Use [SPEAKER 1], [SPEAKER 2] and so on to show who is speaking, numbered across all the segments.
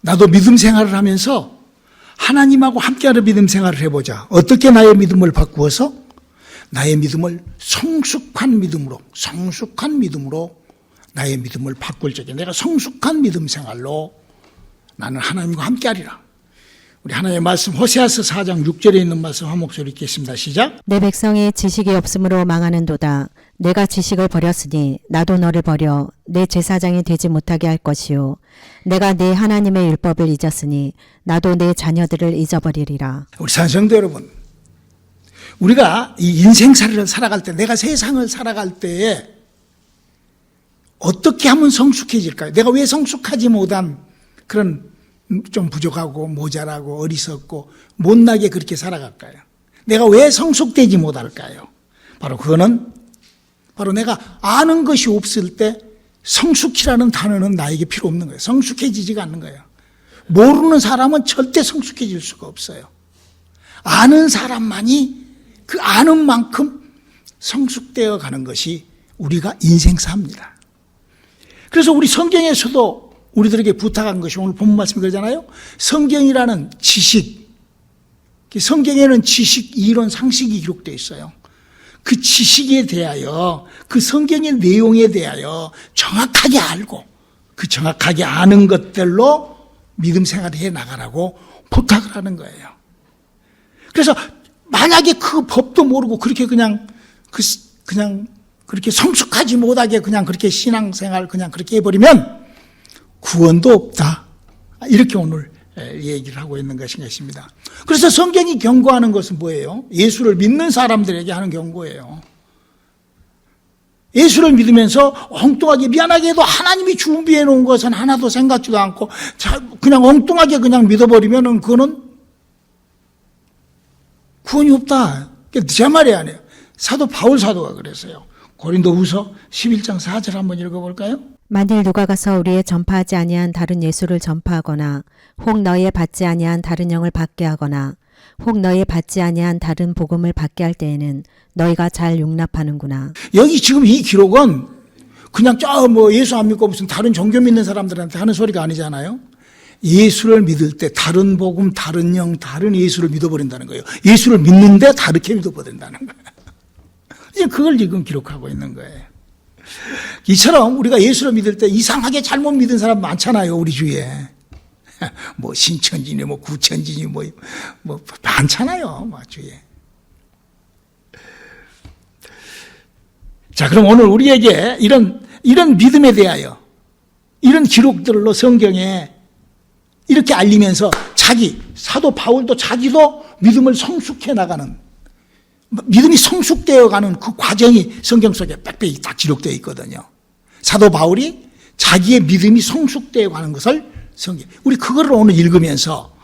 [SPEAKER 1] 나도 믿음 생활을 하면서 하나님하고 함께하는 믿음 생활을 해보자. 어떻게 나의 믿음을 바꾸어서 나의 믿음을 성숙한 믿음으로 나의 믿음을 바꿀 적에 내가 성숙한 믿음 생활로 나는 하나님과 함께하리라. 우리 하나님의 말씀 호세아서 4장 6절에 있는 말씀 한 목소리 읽겠습니다. 시작.
[SPEAKER 2] 내 백성이 지식이 없으므로 망하는도다. 내가 지식을 버렸으니 나도 너를 버려 내 제사장이 되지 못하게 할 것이요. 내가 내 하나님의 율법을 잊었으니 나도 내 자녀들을 잊어버리리라.
[SPEAKER 1] 우리 산성도 여러분, 우리가 이 인생살이를 살아갈 때, 내가 세상을 살아갈 때에 어떻게 하면 성숙해질까요? 내가 왜 성숙하지 못한 그런 좀 부족하고 모자라고 어리석고 못나게 그렇게 살아갈까요? 내가 왜 성숙되지 못할까요? 바로 내가 아는 것이 없을 때 성숙이라는 단어는 나에게 필요 없는 거예요. 성숙해지지가 않는 거예요. 모르는 사람은 절대 성숙해질 수가 없어요. 아는 사람만이 그 아는 만큼 성숙되어 가는 것이 우리가 인생사입니다. 그래서 우리 성경에서도 우리들에게 부탁한 것이 오늘 본문 말씀이 그러잖아요. 성경이라는 지식, 성경에는 지식, 이론, 상식이 기록되어 있어요. 그 지식에 대하여, 그 성경의 내용에 대하여 정확하게 알고 그 정확하게 아는 것들로 믿음 생활을 해 나가라고 부탁을 하는 거예요. 그래서 만약에 그 법도 모르고 그렇게 그냥 그렇게 성숙하지 못하게 그냥 그렇게 신앙생활 그냥 그렇게 해버리면 구원도 없다. 이렇게 오늘 얘기를 하고 있는 것입니다. 그래서 성경이 경고하는 것은 뭐예요? 예수를 믿는 사람들에게 하는 경고예요. 예수를 믿으면서 엉뚱하게 미안하게도 하나님이 준비해 놓은 것은 하나도 생각지도 않고 그냥 엉뚱하게 그냥 믿어버리면 그거는 구원이 없다. 제 말이 아니에요. 사도 바울 사도가 그랬어요. 고린도후서 11장 4절 한번 읽어볼까요?
[SPEAKER 2] 만일 누가 가서 우리의 전파하지 아니한 다른 예수를 전파하거나 혹 너희의 받지 아니한 다른 영을 받게 하거나 혹 너희의 받지 아니한 다른 복음을 받게 할 때에는 너희가 잘 용납하는구나.
[SPEAKER 1] 여기 지금 이 기록은 그냥 예수 안 믿고 무슨 다른 종교 믿는 사람들한테 하는 소리가 아니잖아요. 예수를 믿을 때 다른 복음, 다른 영, 다른 예수를 믿어버린다는 거예요. 예수를 믿는데 다르게 믿어버린다는 거예요. 이제 그걸 지금 기록하고 있는 거예요. 이처럼 우리가 예수를 믿을 때 이상하게 잘못 믿은 사람 많잖아요, 우리 주위에. 신천지니, 구천지니, 많잖아요, 주위에. 자, 그럼 오늘 우리에게 이런 믿음에 대하여, 이런 기록들로 성경에 이렇게 알리면서 사도 바울도 자기도 믿음을 성숙해 나가는, 믿음이 성숙되어 가는 그 과정이 성경 속에 빽빽이 딱 기록되어 있거든요. 사도 바울이 자기의 믿음이 성숙되어 가는 것을 우리 그거를 오늘 읽으면서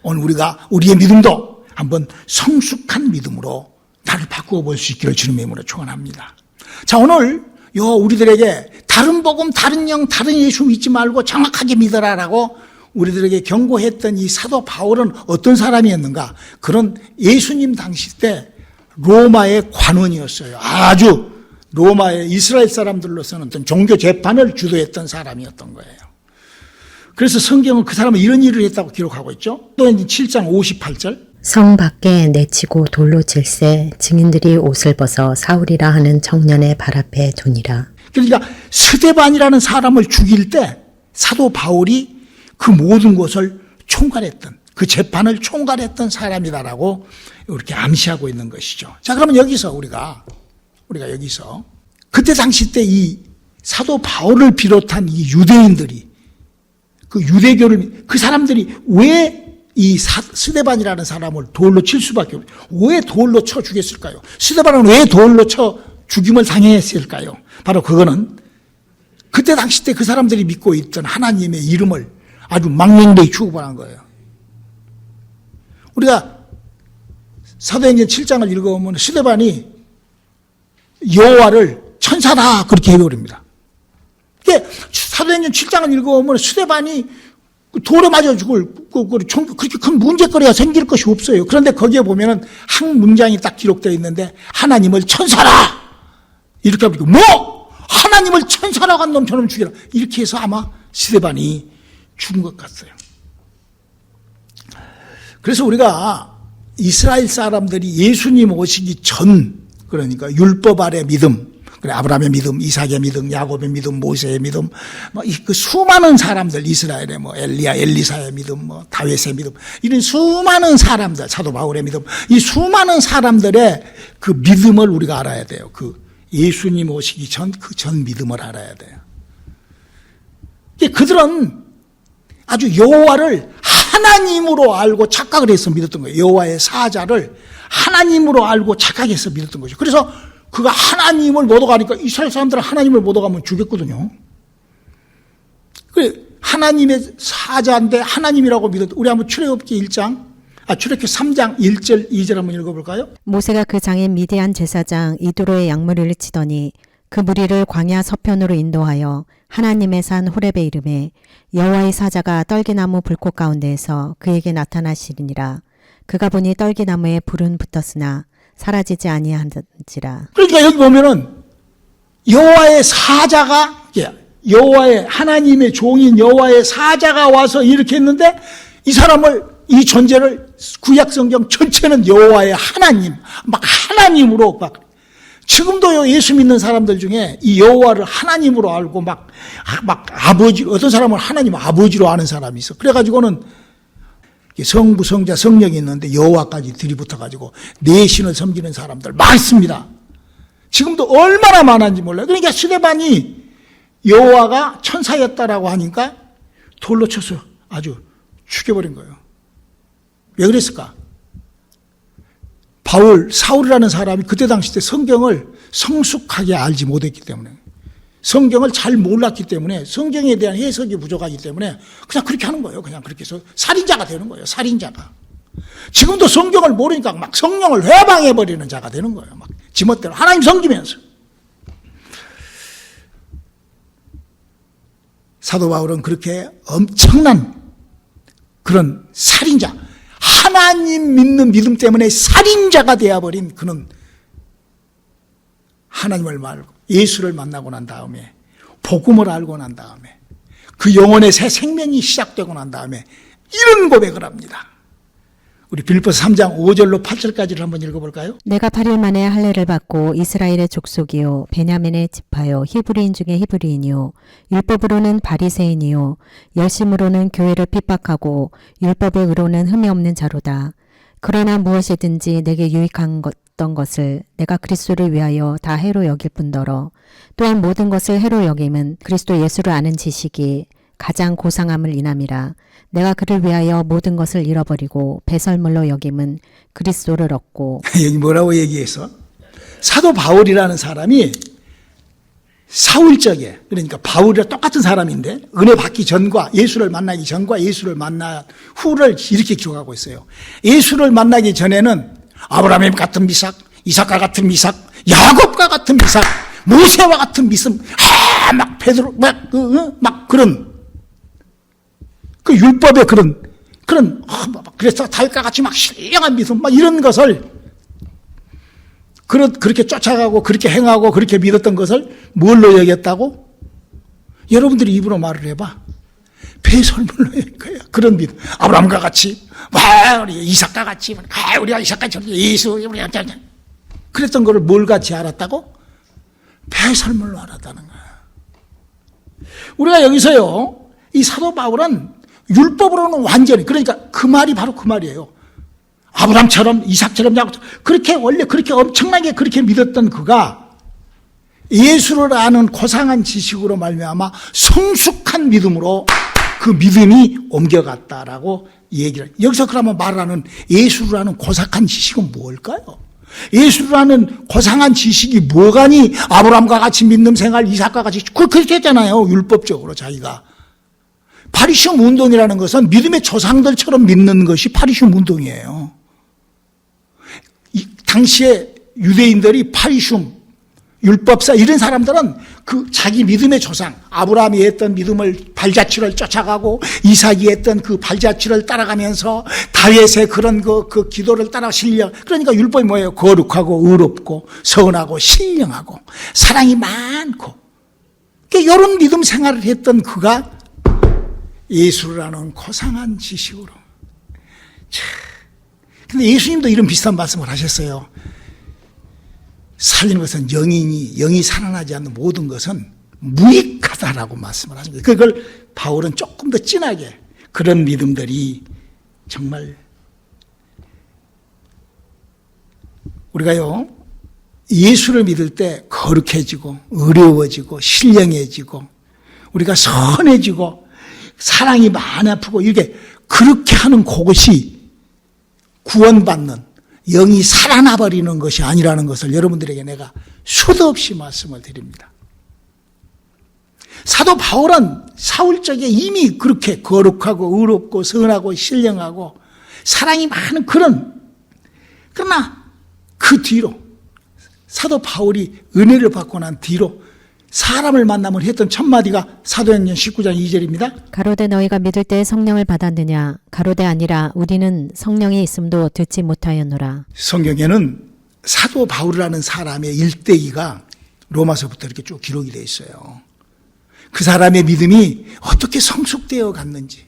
[SPEAKER 1] 오늘 우리의 믿음도 한번 성숙한 믿음으로 나를 바꾸어 볼 수 있기를 주님의 이름으로 축원합니다. 자, 오늘 우리들에게 다른 복음, 다른 영, 다른 예수 믿지 말고 정확하게 믿어라라고 우리들에게 경고했던 이 사도 바울은 어떤 사람이었는가? 그런 예수님 당시 때 로마의 관원이었어요. 아주 로마의 이스라엘 사람들로서는 어떤 종교 재판을 주도했던 사람이었던 거예요. 그래서 성경은 그 사람은 이런 일을 했다고 기록하고 있죠. 또 7장 58절.
[SPEAKER 2] 성 밖에 내치고 돌로 칠세 증인들이 옷을 벗어 사울이라 하는 청년의 발 앞에 두니라.
[SPEAKER 1] 그러니까 스데반이라는 사람을 죽일 때 사도 바울이 그 모든 것을 총괄했던, 그 재판을 총괄했던 사람이다라고 이렇게 암시하고 있는 것이죠. 자, 그러면 여기서 우리가 여기서 그때 당시 때 이 사도 바울을 비롯한 이 유대인들이 그 유대교를, 그 사람들이 왜 이 스데반이라는 사람을 돌로 칠 수밖에 없어요. 왜 돌로 쳐 죽였을까요? 스데반은 왜 돌로 쳐 죽임을 당했을까요? 바로 그거는 그때 당시 때 그 사람들이 믿고 있던 하나님의 이름을 아주 망령되이 추구한 거예요. 우리가 사도행전 7장을 읽어보면 스데반이 여호와를 천사다 그렇게 해버립니다. 사도행전 7장을 읽어보면 스데반이 돌에 맞아 죽을 그렇게 큰 문제거리가 생길 것이 없어요. 그런데 거기에 보면은 한 문장이 딱 기록되어 있는데 하나님을 천사라 이렇게 하고 하나님을 천사라고 한 놈 저놈 죽여라 이렇게 해서 아마 스데반이 죽은 것 같아요. 그래서 우리가 이스라엘 사람들이 예수님 오시기 전, 그러니까 율법 아래 믿음, 그래 아브라함의 믿음, 이삭의 믿음, 야곱의 믿음, 모세의 믿음, 그 수많은 사람들, 이스라엘의 엘리야, 엘리사의 믿음, 다윗의 믿음, 이런 수많은 사람들, 사도 바울의 믿음, 이 수많은 사람들의 그 믿음을 우리가 알아야 돼요. 그 예수님 오시기 전 그 전 믿음을 알아야 돼요. 그들은 아주 여호와를 하나님으로 알고 착각을 해서 믿었던 거예요. 여호와의 사자를 하나님으로 알고 착각해서 믿었던 거죠. 그래서 그가 하나님을 못 오가니까 이스라엘 사람들은 하나님을 못 오가면 죽였거든요. 그래 하나님의 사자인데 하나님이라고 믿었. 우리 한번 출애굽기 3장 1절 2절 한번 읽어볼까요?
[SPEAKER 2] 모세가 그 장인 미디안 제사장 이두로의 양무리를 치더니 그 무리를 광야 서편으로 인도하여 하나님의 산 호렙에 이르매 여호와의 사자가 떨기나무 불꽃 가운데에서 그에게 나타나시리니라. 그가 보니 떨기나무에 불은 붙었으나 사라지지 아니한지라.
[SPEAKER 1] 그러니까 여기 보면은 여호와의 사자가, 여호와의 하나님의 종인 여호와의 사자가 와서 이렇게 했는데 이 사람을, 이 존재를 구약 성경 전체는 여호와의 하나님, 막 하나님으로 지금도 예수 믿는 사람들 중에 이 여호와를 하나님으로 알고 막 아버지, 어떤 사람은 하나님 아버지로 아는 사람이 있어. 그래가지고는 성부, 성자, 성령이 있는데 여호와까지 들이붙어가지고 내 신을 섬기는 사람들 많습니다. 지금도 얼마나 많은지 몰라요. 그러니까 스데반이 여호와가 천사였다라고 하니까 돌로 쳐서 아주 죽여버린 거예요. 왜 그랬을까? 사울이라는 사람이 그때 당시 때 성경을 성숙하게 알지 못했기 때문에, 성경을 잘 몰랐기 때문에, 성경에 대한 해석이 부족하기 때문에 그냥 그렇게 하는 거예요. 그냥 그렇게 해서 살인자가 되는 거예요. 살인자가. 지금도 성경을 모르니까 막 성령을 회방해버리는 자가 되는 거예요. 막 지멋대로 하나님 섬기면서. 사도 바울은 그렇게 엄청난 그런 살인자, 하나님 믿는 믿음 때문에 살인자가 되어버린 그는 하나님을 말고 예수를 만나고 난 다음에, 복음을 알고 난 다음에, 그 영혼의 새 생명이 시작되고 난 다음에 이런 고백을 합니다. 우리 빌립보서 3장 5절로 8절까지를 한번 읽어볼까요?
[SPEAKER 2] 내가 8일 만에 할례를 받고 이스라엘의 족속이요 베냐민의 지파요 히브리인 중에 히브리인이요 율법으로는 바리새인이요 열심으로는 교회를 핍박하고 율법의 의로는 흠이 없는 자로다. 그러나 무엇이든지 내게 유익한 어떤 것을 내가 그리스도를 위하여 다 해로 여길 뿐더러 또한 모든 것을 해로 여김은 그리스도 예수를 아는 지식이 가장 고상함을 인함이라. 내가 그를 위하여 모든 것을 잃어버리고 배설물로 여김은 그리스도를 얻고.
[SPEAKER 1] 여기 뭐라고 얘기해서? 사도 바울이라는 사람이 사울적에, 그러니까 바울이랑 똑같은 사람인데 은혜 받기 전과 예수를 만나기 전과 예수를 만난 후를 이렇게 기록하고 있어요. 예수를 만나기 전에는 아브라함 같은 미삭, 이삭과 같은 미삭, 야곱과 같은 미삭, 모세와 같은 믿음, 막 베드로 막 그런 그 율법의 그런 그래서 다윗과 같이 막 신령한 믿음 막 이런 것을 그렇게 쫓아가고 그렇게 행하고 그렇게 믿었던 것을 뭘로 여겼다고? 여러분들이 입으로 말을 해봐. 배설물로 여긴 거예요. 그런 믿음. 아브라함과 같이, 우리 이삭과 같이, 우리가 이삭과 같이 예수, 우리가 그랬던 거를 뭘 같이 알았다고? 배설물로 알았다는 거야. 우리가 여기서요, 이 사도 바울은 율법으로는 완전히, 그러니까 그 말이 바로 그 말이에요. 아브라함처럼 이삭처럼 그렇게 원래 그렇게 엄청나게 그렇게 믿었던 그가 예수를 아는 고상한 지식으로 말미암아 성숙한 믿음으로 그 믿음이 옮겨갔다라고 얘기를. 여기서 그러면 말하는 예수를 아는 고상한 지식은 뭘까요? 예수를 아는 고상한 지식이 뭐가니? 아브라함과 같이 믿는 생활, 이삭과 같이 그렇게 했잖아요. 율법적으로 자기가. 파리시움 운동이라는 것은 믿음의 조상들처럼 믿는 것이 파리시움 운동이에요. 당시에 유대인들이 파리시움, 율법사 이런 사람들은 그 자기 믿음의 조상, 아브라함이 했던 믿음을 발자취를 쫓아가고 이삭이 했던 그 발자취를 따라가면서 다윗의 그런 그 기도를 따라 신령. 그러니까 율법이 뭐예요? 거룩하고 의롭고 선하고 신령하고 사랑이 많고. 그러니까 이런 믿음 생활을 했던 그가 예수를 아는 고상한 지식으로 근데 예수님도 이런 비슷한 말씀을 하셨어요. 살리는 것은 영이 살아나지 않는 모든 것은 무익하다라고 말씀을 하십니다. 그걸 바울은 조금 더 진하게 그런 믿음들이 정말 우리가요 예수를 믿을 때 거룩해지고 어려워지고 신령해지고 우리가 선해지고 사랑이 많이 아프고 이렇게 그렇게 하는 그것이 구원받는 영이 살아나버리는 것이 아니라는 것을 여러분들에게 내가 수도 없이 말씀을 드립니다. 사도 바울은 사울 적에 이미 그렇게 거룩하고 의롭고 선하고 신령하고 사랑이 많은 그러나 그 뒤로 사도 바울이 은혜를 받고 난 뒤로 사람을 만나면 했던 첫 마디가 사도행전 19장 2절입니다.
[SPEAKER 2] 가로되 너희가 믿을 때 성령을 받았느냐? 가로되 아니라 우리는 성령이 있음도 듣지 못하였노라.
[SPEAKER 1] 성경에는 사도 바울이라는 사람의 일대기가 로마서부터 이렇게 쭉 기록이 되어 있어요. 그 사람의 믿음이 어떻게 성숙되어 갔는지,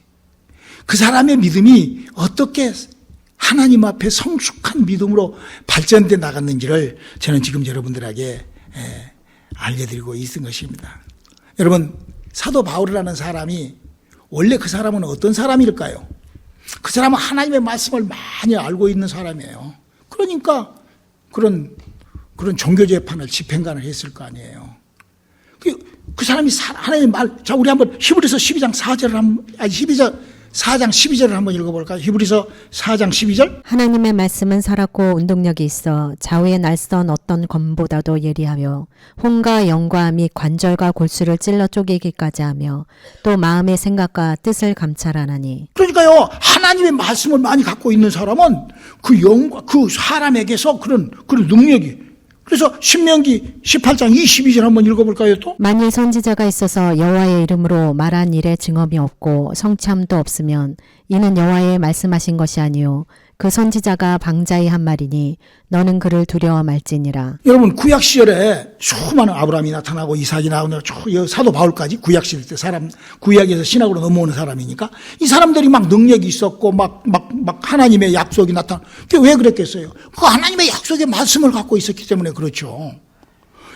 [SPEAKER 1] 그 사람의 믿음이 어떻게 하나님 앞에 성숙한 믿음으로 발전돼 나갔는지를 저는 지금 여러분들에게 알려드리고 있는 것입니다. 여러분, 사도 바울이라는 사람이 원래 그 사람은 어떤 사람일까요? 그 사람은 하나님의 말씀을 많이 알고 있는 사람이에요. 그러니까 그런 종교 재판을 집행관을 했을 거 아니에요. 그 사람이 하나님의 말, 자, 우리 한번 히브리서 12장 4절을 4장 12절을 한번 읽어볼까요? 히브리서 4장 12절.
[SPEAKER 2] 하나님의 말씀은 살았고 운동력이 있어 좌우에 날선 어떤 검보다도 예리하며 혼과 영과 및 관절과 골수를 찔러 쪼개기까지 하며 또 마음의 생각과 뜻을 감찰하나니.
[SPEAKER 1] 그러니까요, 하나님의 말씀을 많이 갖고 있는 사람은 그 영과 그 사람에게서 그런 능력이. 그래서 신명기 18장 22절 한번 읽어볼까요 또?
[SPEAKER 2] 만일 선지자가 있어서 여호와의 이름으로 말한 일에 증언이 없고 성참도 없으면 이는 여호와의 말씀하신 것이 아니요 그 선지자가 방자히 한 말이니 너는 그를 두려워 말지니라.
[SPEAKER 1] 여러분 구약 시절에 수많은 아브라함이 나타나고 이삭이 나오는 사도 바울까지 구약 시절 때 사람 구약에서 신약으로 넘어오는 사람이니까 이 사람들이 막 능력이 있었고 막 하나님의 약속이 나타나. 그게 왜 그랬겠어요? 그 하나님의 약속의 말씀을 갖고 있었기 때문에 그렇죠.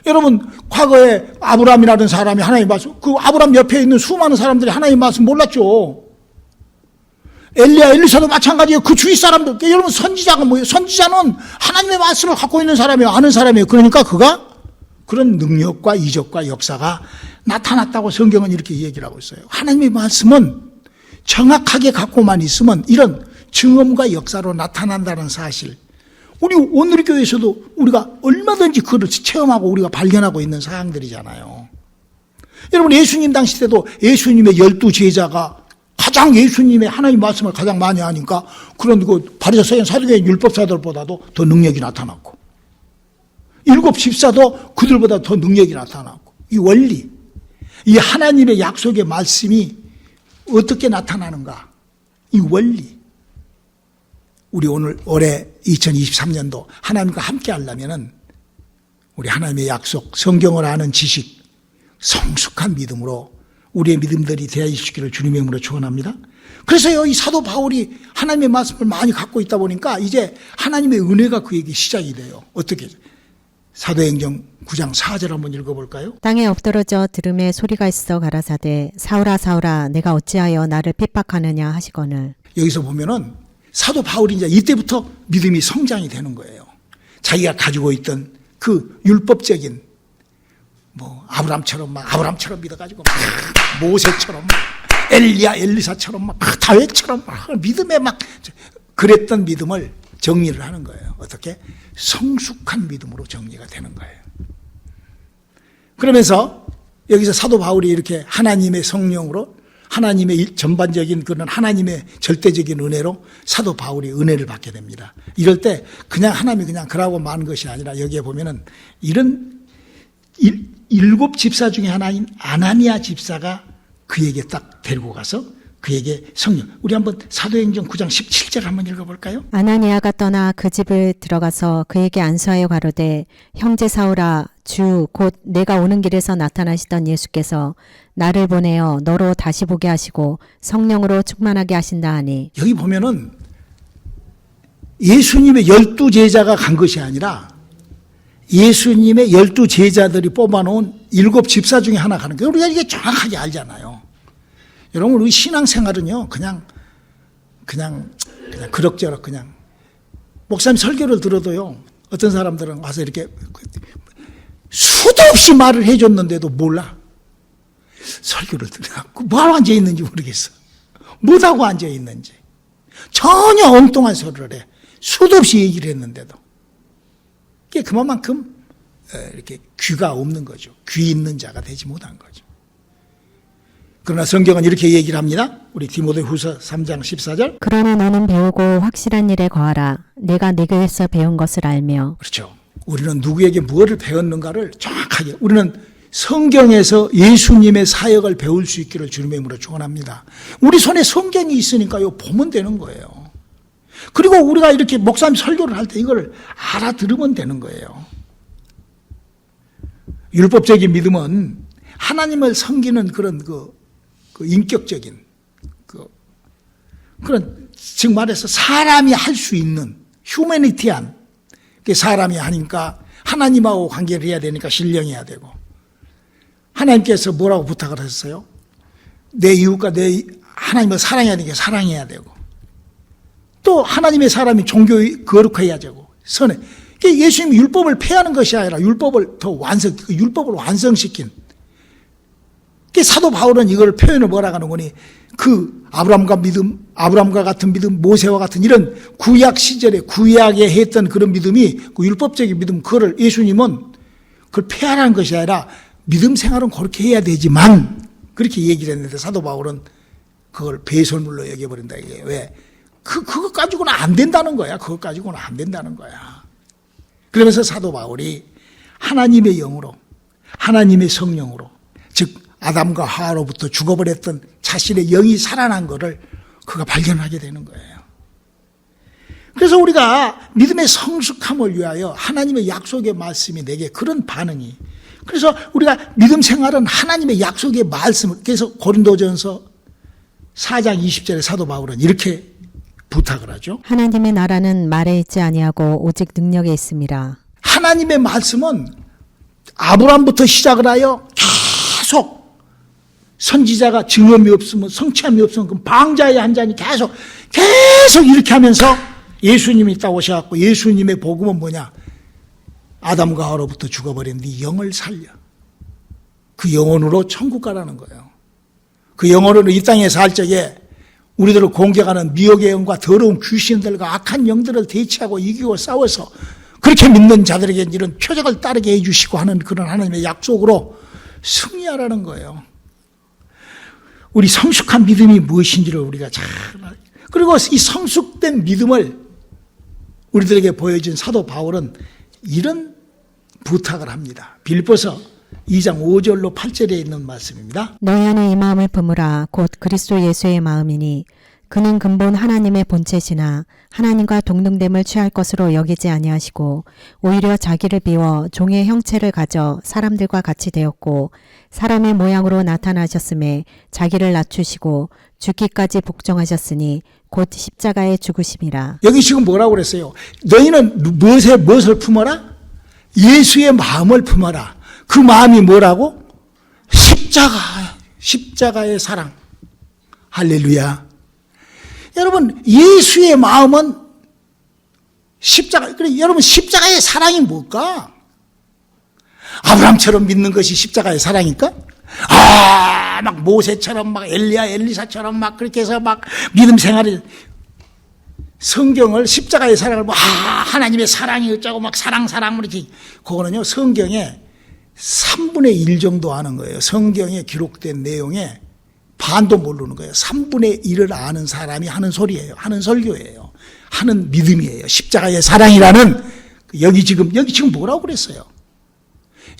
[SPEAKER 1] 여러분 과거에 아브라함이라는 사람이 하나님의 말씀, 그 아브라함 옆에 있는 수많은 사람들이 하나님의 말씀 몰랐죠. 엘리야, 엘리사도 마찬가지예요. 그 주위 사람들. 여러분 선지자가 뭐예요? 선지자는 하나님의 말씀을 갖고 있는 사람이에요. 아는 사람이에요. 그러니까 그가 그런 능력과 이적과 역사가 나타났다고 성경은 이렇게 얘기를 하고 있어요. 하나님의 말씀은 정확하게 갖고만 있으면 이런 증언과 역사로 나타난다는 사실. 우리 오늘 교회에서도 우리가 얼마든지 그걸 체험하고 우리가 발견하고 있는 사항들이잖아요. 여러분 예수님 당시 때도 예수님의 12제자가 가장 예수님의 하나님 말씀을 가장 많이 하니까 그런 그 바리새인 사두개인 율법사들보다도 더 능력이 나타났고 7 집사도 그들보다 더 능력이 나타났고 이 원리, 이 하나님의 약속의 말씀이 어떻게 나타나는가 이 원리 우리 올해 2023년도 하나님과 함께 하려면은 우리 하나님의 약속, 성경을 아는 지식, 성숙한 믿음으로 우리의 믿음들이 되어 있기를 주님의 이름으로 축원합니다. 그래서요, 이 사도 바울이 하나님의 말씀을 많이 갖고 있다 보니까 이제 하나님의 은혜가 그에게 시작이 돼요. 어떻게? 사도행전 9장 4절 한번 읽어볼까요?
[SPEAKER 2] 땅에 엎드러져 들음에 소리가 있어 가라사대 사울아 사울아 내가 어찌하여 나를 핍박하느냐 하시거늘.
[SPEAKER 1] 여기서 보면은 사도 바울이 이제 이때부터 믿음이 성장이 되는 거예요. 자기가 가지고 있던 그 율법적인 아브람처럼 믿어가지고 모세처럼 엘리야 엘리사처럼 다윗처럼 믿음에 그랬던 믿음을 정리를 하는 거예요. 어떻게? 성숙한 믿음으로 정리가 되는 거예요. 그러면서 여기서 사도 바울이 이렇게 하나님의 성령으로 하나님의 전반적인 그런 하나님의 절대적인 은혜로 사도 바울이 은혜를 받게 됩니다. 이럴 때 그냥 하나님이 그냥 그러고 만 것이 아니라 여기에 보면은 이런 7 집사 중에 하나인 아나니아 집사가 그에게 딱 데리고 가서 그에게 성령. 우리 한번 사도행전 9장 17절 한번 읽어볼까요?
[SPEAKER 2] 아나니아가 떠나 그 집을 들어가서 그에게 안수하여 가로되 형제 사울아 주 곧 내가 오는 길에서 나타나시던 예수께서 나를 보내어 너로 다시 보게 하시고 성령으로 충만하게 하신다 하니.
[SPEAKER 1] 여기 보면은 예수님의 12제자가 간 것이 아니라 예수님의 12제자들이 뽑아놓은 7집사 중에 하나 가는 거예요. 우리가 이게 정확하게 알잖아요. 여러분, 우리 신앙생활은요, 그냥 그럭저럭 그냥. 목사님 설교를 들어도요, 어떤 사람들은 와서 이렇게 수도 없이 말을 해줬는데도 몰라. 설교를 들어갖고 뭐하러 앉아있는지 모르겠어. 뭐하고 앉아있는지. 전혀 엉뚱한 소리를 해. 수도 없이 얘기를 했는데도. 이게 그만큼 이렇게 귀가 없는 거죠. 귀 있는 자가 되지 못한 거죠. 그러나 성경은 이렇게 얘기를 합니다. 우리 디모데후서 3장 14절.
[SPEAKER 2] 그러나 너는 배우고 확실한 일에 거하라. 내가 네게서 배운 것을 알며.
[SPEAKER 1] 그렇죠. 우리는 누구에게 무엇을 배웠는가를 정확하게, 우리는 성경에서 예수님의 사역을 배울 수 있기를 주님의 이름으로 축원합니다. 우리 손에 성경이 있으니까요, 보면 되는 거예요. 그리고 우리가 이렇게 목사님 설교를 할 때 이걸 알아들으면 되는 거예요. 율법적인 믿음은 하나님을 섬기는 그런 그 인격적인 그런, 즉 말해서 사람이 할 수 있는 휴머니티한, 사람이 하니까 하나님하고 관계를 해야 되니까 신령해야 되고, 하나님께서 뭐라고 부탁을 하셨어요? 내 이웃과 하나님을 사랑해야 되니까 사랑해야 되고, 또 하나님의 사람이 종교에 거룩해야 되고, 선해. 예수님이 율법을 폐하는 것이 아니라 율법을 율법을 완성시킨. 사도 바울은 이걸 표현을 뭐라고 하는 거니? 아브라함과 같은 믿음, 모세와 같은 이런 구약 시절에 구약에 했던 그런 믿음이, 그 율법적인 믿음, 그거를 예수님은 그걸 폐하라는 것이 아니라 믿음 생활은 그렇게 해야 되지만, 그렇게 얘기를 했는데 사도 바울은 그걸 배설물로 여겨버린다. 이게 왜? 그거 가지고는 안 된다는 거야. 그거 가지고는 안 된다는 거야. 그러면서 사도 바울이 하나님의 영으로, 하나님의 성령으로, 즉 아담과 하와로부터 죽어버렸던 자신의 영이 살아난 것을 그가 발견하게 되는 거예요. 그래서 우리가 믿음의 성숙함을 위하여 하나님의 약속의 말씀이 내게 그런 반응이, 그래서 우리가 믿음 생활은 하나님의 약속의 말씀을, 그래서 고린도전서 4장 20절에 사도 바울은 이렇게 부탁을 하죠.
[SPEAKER 2] 하나님의 나라는 말에 있지 아니하고 오직 능력에 있음이라.
[SPEAKER 1] 하나님의 말씀은 아브라함부터 시작을 하여 계속 선지자가 증언이 없으면, 성취함이 없으면 그 방자의 한 잔이 계속 이렇게 하면서 예수님이 딱 오셔갖고, 예수님의 복음은 뭐냐? 아담과 하와로부터 죽어버린 네 영을 살려. 그 영혼으로 천국 가라는 거예요. 그 영혼으로 이 땅에 살 적에 우리들을 공격하는 미혹의 영과 더러운 귀신들과 악한 영들을 대치하고 이기고 싸워서 그렇게 믿는 자들에게 이런 표적을 따르게 해주시고 하는 그런 하나님의 약속으로 승리하라는 거예요. 우리 성숙한 믿음이 무엇인지를 우리가 잘 알고, 그리고 이 성숙된 믿음을 우리들에게 보여준 사도 바울은 이런 부탁을 합니다. 빌립보서 2장 5절로 8절에 있는 말씀입니다.
[SPEAKER 2] 너희 안에 이 마음을 품으라. 곧 그리스도 예수의 마음이니 그는 근본 하나님의 본체시나 하나님과 동등됨을 취할 것으로 여기지 아니하시고 오히려 자기를 비워 종의 형체를 가져 사람들과 같이 되었고 사람의 모양으로 나타나셨음에 자기를 낮추시고 죽기까지 복종하셨으니 곧 십자가에 죽으심이라.
[SPEAKER 1] 여기 지금 뭐라고 그랬어요? 너희는 무엇을 품어라? 예수의 마음을 품어라. 그 마음이 뭐라고? 십자가의 사랑. 할렐루야. 여러분, 예수의 마음은 그래, 여러분, 십자가의 사랑이 뭘까? 아브라함처럼 믿는 것이 십자가의 사랑일까? 막 모세처럼, 막 엘리사처럼 막 그렇게 해서 막 믿음 생활을, 성경을 십자가의 사랑을 하나님의 사랑이 어쩌고 막 사랑 이렇게, 그거는요, 성경에 3분의 1 정도 아는 거예요. 성경에 기록된 내용에 반도 모르는 거예요. 3분의 1을 아는 사람이 하는 소리예요. 하는 설교예요. 하는 믿음이에요. 십자가의 사랑이라는, 여기 지금 뭐라고 그랬어요?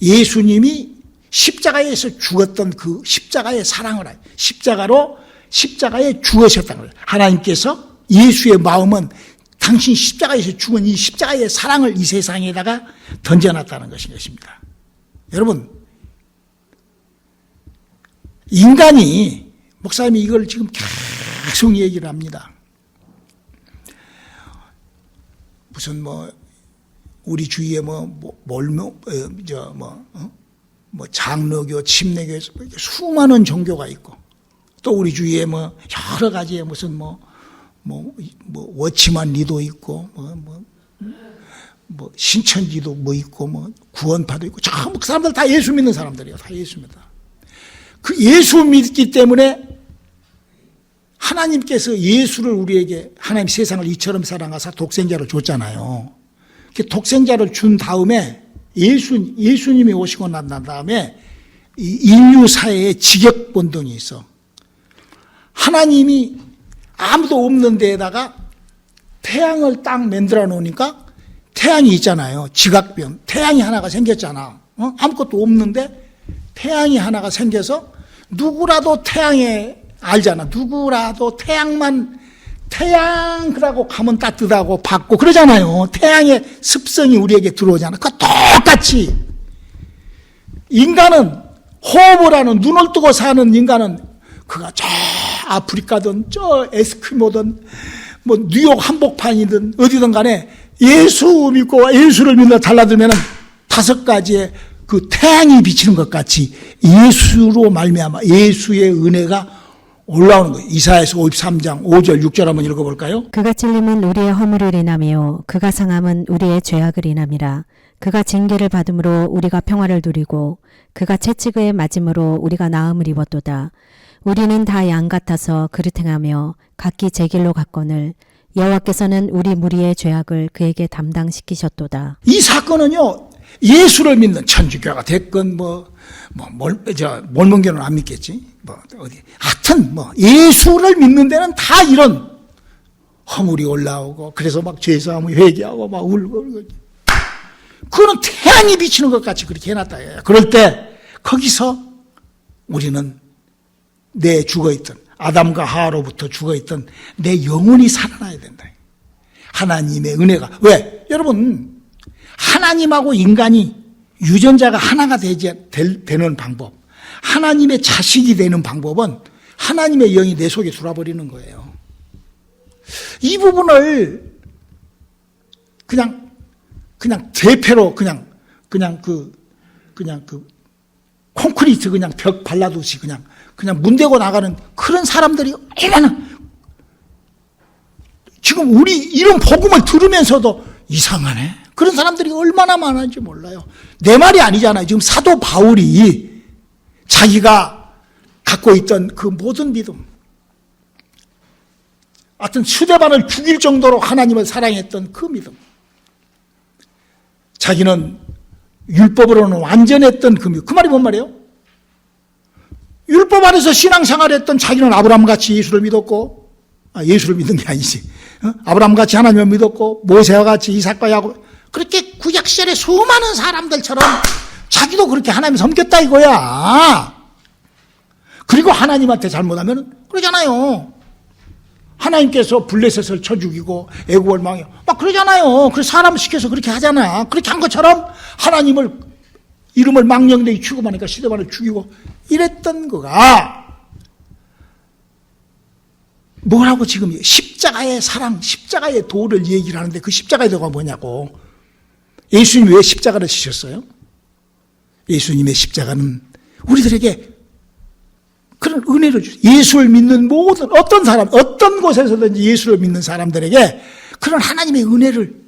[SPEAKER 1] 예수님이 십자가에서 죽었던 그 십자가의 사랑을, 십자가에 죽으셨다는 거예요. 하나님께서 예수의 마음은 당신 십자가에서 죽은 이 십자가의 사랑을 이 세상에다가 던져놨다는 것입니다. 여러분, 인간이, 목사님이 이걸 지금 계속 얘기를 합니다. 무슨 우리 주위에 장로교, 침례교 수많은 종교가 있고 또 우리 주위에 여러 가지의 무슨 워치만 리도 있고 신천지도 있고 구원파도 있고 전부 그 사람들 다 예수 믿는 사람들이에요. 다 예수 믿다. 그 예수 믿기 때문에 하나님께서 예수를 우리에게 하나님 세상을 이처럼 사랑하사 독생자를 줬잖아요. 독생자를 준 다음에 예수님이 오시고 난 다음에 이 인류 사회에 직역본동이 있어. 하나님이 아무도 없는 데에다가 태양을 딱 만들어 놓으니까 태양이 있잖아요. 지각변. 태양이 하나가 생겼잖아. 아무것도 없는데 태양이 하나가 생겨서 누구라도 태양에 알잖아. 누구라도 태양이라고 가면 따뜻하고 밝고 그러잖아요. 태양의 습성이 우리에게 들어오잖아. 그 똑같이 인간은 호흡을 하는 눈을 뜨고 사는 인간은 그가 저 아프리카든 저 에스키모든 뉴욕 한복판이든 어디든 간에 예수 믿고 예수를 믿는 달라들면 5가지의 그 태양이 비치는 것 같이 예수로 말미암아 예수의 은혜가 올라오는 거예요. 이사야서 53장 5절 6절 한번 읽어볼까요?
[SPEAKER 2] 그가 찔림은 우리의 허물을 인하며 그가 상함은 우리의 죄악을 인함이라. 그가 징계를 받음으로 우리가 평화를 누리고 그가 채찍을 맞음으로 우리가 나음을 입었도다. 우리는 다 양 같아서 그릇 행하며 각기 제 길로 갔거늘 여호와께서는 우리 무리의 죄악을 그에게 담당시키셨도다.
[SPEAKER 1] 이 사건은요, 예수를 믿는 천주교가 됐건 몰몬교는 안 믿겠지. 하여튼 예수를 믿는 데는 다 이런 허물이 올라오고 그래서 죄사함을 회개하고 울고 그거는 태양이 비치는 것 같이 그렇게 해놨다. 그럴 때 거기서 우리는 내 죽어있던 아담과 하와로부터 죽어있던 내 영혼이 살아나야 된다. 하나님의 은혜가 왜? 여러분 하나님하고 인간이 유전자가 하나가 되는 방법, 하나님의 자식이 되는 방법은 하나님의 영이 내 속에 들어와버리는 거예요. 이 부분을 그냥 대패로 그냥 콘크리트 그냥 벽 발라두시 그냥 문대고 나가는 그런 사람들이 얼마나 지금 우리 이런 복음을 들으면서도 이상하네. 그런 사람들이 얼마나 많은지 몰라요. 내 말이 아니잖아요. 지금 사도 바울이 자기가 갖고 있던 그 모든 믿음, 하여튼 스데반을 죽일 정도로 하나님을 사랑했던 그 믿음, 자기는 율법으로는 완전했던 그 믿음. 그 말이 뭔 말이에요? 율법 안에서 신앙생활했던 자기는 아브라함같이 예수를 믿었고, 예수를 믿는 게 아니지. 아브라함같이 하나님을 믿었고, 모세와 같이 이삭과 야곱, 그렇게 구약시절의 수많은 사람들처럼 자기도 그렇게 하나님 섬겼다 이거야. 그리고 하나님한테 잘못하면 그러잖아요. 하나님께서 블레셋을 쳐 죽이고 애국을 망해 막 그러잖아요. 그래서 사람 시켜서 그렇게 하잖아. 그렇게 한 것처럼 하나님을 이름을 망령되이 취급하니까 시데반을 죽이고 이랬던 거가 뭐라고 지금 십자가의 사랑, 십자가의 도를 얘기를 하는데 그 십자가의 도가 뭐냐고. 예수님이 왜 십자가를 지셨어요? 예수님의 십자가는 우리들에게 그런 은혜를 주죠. 예수를 믿는 모든 어떤 사람, 어떤 곳에서든지 예수를 믿는 사람들에게 그런 하나님의 은혜를,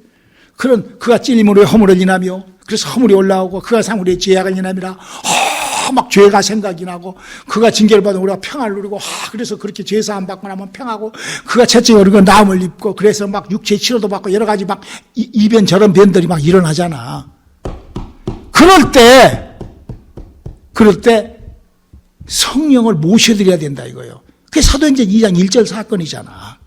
[SPEAKER 1] 그런 그가 찔림으로 허물을 인하며 그래서 허물이 올라오고 그가 상 우리의 죄악을 인함이라 막 죄가 생각이 나고 그가 징계를 받으면 우리가 평화를 누리고 그래서 그렇게 죄사함 받고 나면 평하고 그가 채찍을 우리가 나음을 입고 그래서 막 육체 치료도 받고 여러 가지 막 이변 저런 변들이 막 일어나잖아. 그럴 때 성령을 모셔드려야 된다 이거예요. 그게 사도행전 2장 1절 사건이잖아.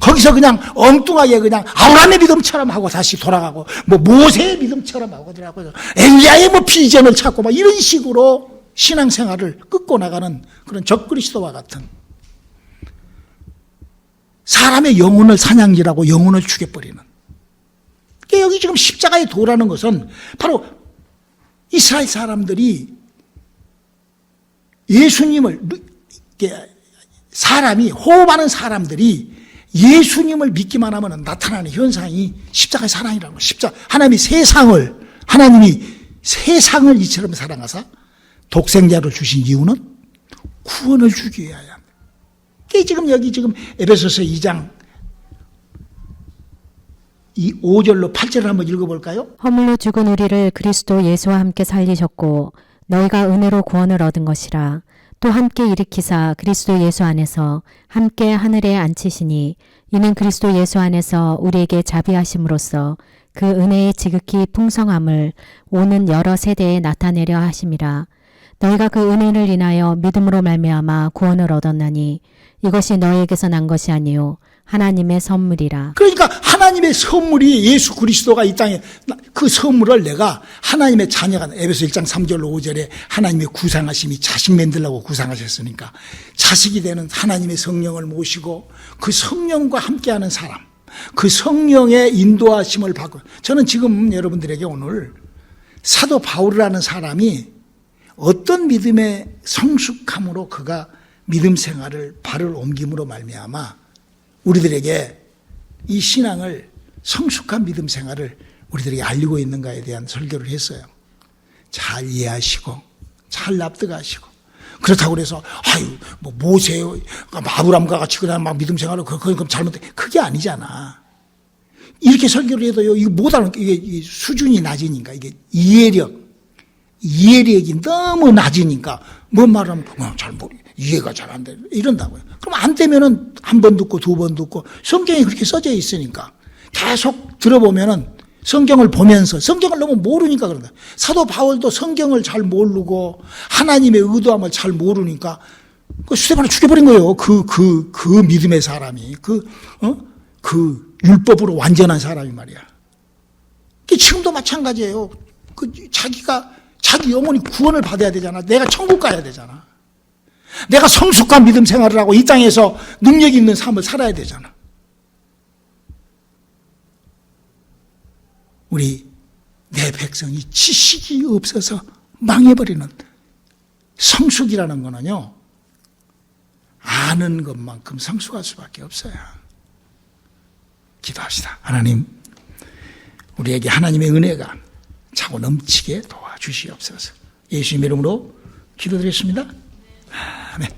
[SPEAKER 1] 거기서 그냥 엉뚱하게 그냥 아브라함의 믿음처럼 하고 다시 돌아가고 모세의 믿음처럼 하고 돌아가고 엘리야의 비전을 찾고 막 이런 식으로 신앙생활을 끊고 나가는 그런 적그리스도와 같은 사람의 영혼을 사냥질하고 영혼을 죽여버리는. 여기 지금 십자가의 도라는 것은 바로 이스라엘 사람들이 예수님을 사람이 호흡하는 사람들이 예수님을 믿기만 하면 나타나는 현상이 십자가의 사랑이라는 거예요. 하나님이 세상을 이처럼 사랑하사 독생자를 주신 이유는 구원을 주기 위하여. 그게 지금 에베소서 2장 이 5절로 8절을 한번 읽어볼까요?
[SPEAKER 2] 허물로 죽은 우리를 그리스도 예수와 함께 살리셨고 너희가 은혜로 구원을 얻은 것이라. 또 함께 일으키사 그리스도 예수 안에서 함께 하늘에 앉히시니 이는 그리스도 예수 안에서 우리에게 자비하심으로써 그 은혜의 지극히 풍성함을 오는 여러 세대에 나타내려 하심이라. 너희가 그 은혜를 인하여 믿음으로 말미암아 구원을 얻었나니 이것이 너희에게서 난 것이 아니요 하나님의 선물이라.
[SPEAKER 1] 그러니까 하나님의 선물이 예수 그리스도가 이 땅에, 그 선물을 내가 하나님의 자녀가, 에베소 1장 3절로 5절에 하나님의 구상하심이 자식 만들라고 구상하셨으니까 자식이 되는 하나님의 성령을 모시고 그 성령과 함께하는 사람, 그 성령의 인도하심을 받고. 저는 지금 여러분들에게 오늘 사도 바울이라는 사람이 어떤 믿음의 성숙함으로 그가 믿음 생활을 발을 옮김으로 말미암아 우리들에게 이 신앙을, 성숙한 믿음 생활을 우리들에게 알리고 있는가에 대한 설교를 했어요. 잘 이해하시고 잘 납득하시고. 그렇다고 그래서 모세, 아브람과 같이 그냥 막 믿음 생활을 그럼 잘못돼. 그게 아니잖아. 이렇게 설교를 해도요, 이거 못하는, 이게 수준이 낮으니까, 이게 이해력이 너무 낮으니까 뭔 말하면 이해가 잘 안 돼. 이런다고요. 그럼 안 되면은 한 번 듣고 두 번 듣고, 성경에 그렇게 써져 있으니까 계속 들어보면은 성경을 보면서, 성경을 너무 모르니까 그런다. 사도 바울도 성경을 잘 모르고 하나님의 의도함을 잘 모르니까 그 스데반을 죽여버린 거예요. 그 믿음의 사람이, 그 율법으로 완전한 사람이 말이야. 지금도 마찬가지예요. 자기 영혼이 구원을 받아야 되잖아. 내가 천국 가야 되잖아. 내가 성숙한 믿음 생활을 하고 이 땅에서 능력 있는 삶을 살아야 되잖아. 내 백성이 지식이 없어서 망해버리는, 성숙이라는 거는요, 아는 것만큼 성숙할 수밖에 없어요. 기도합시다. 하나님, 우리에게 하나님의 은혜가 차고 넘치게 도와주시옵소서. 예수님 이름으로 기도드렸습니다. 아멘.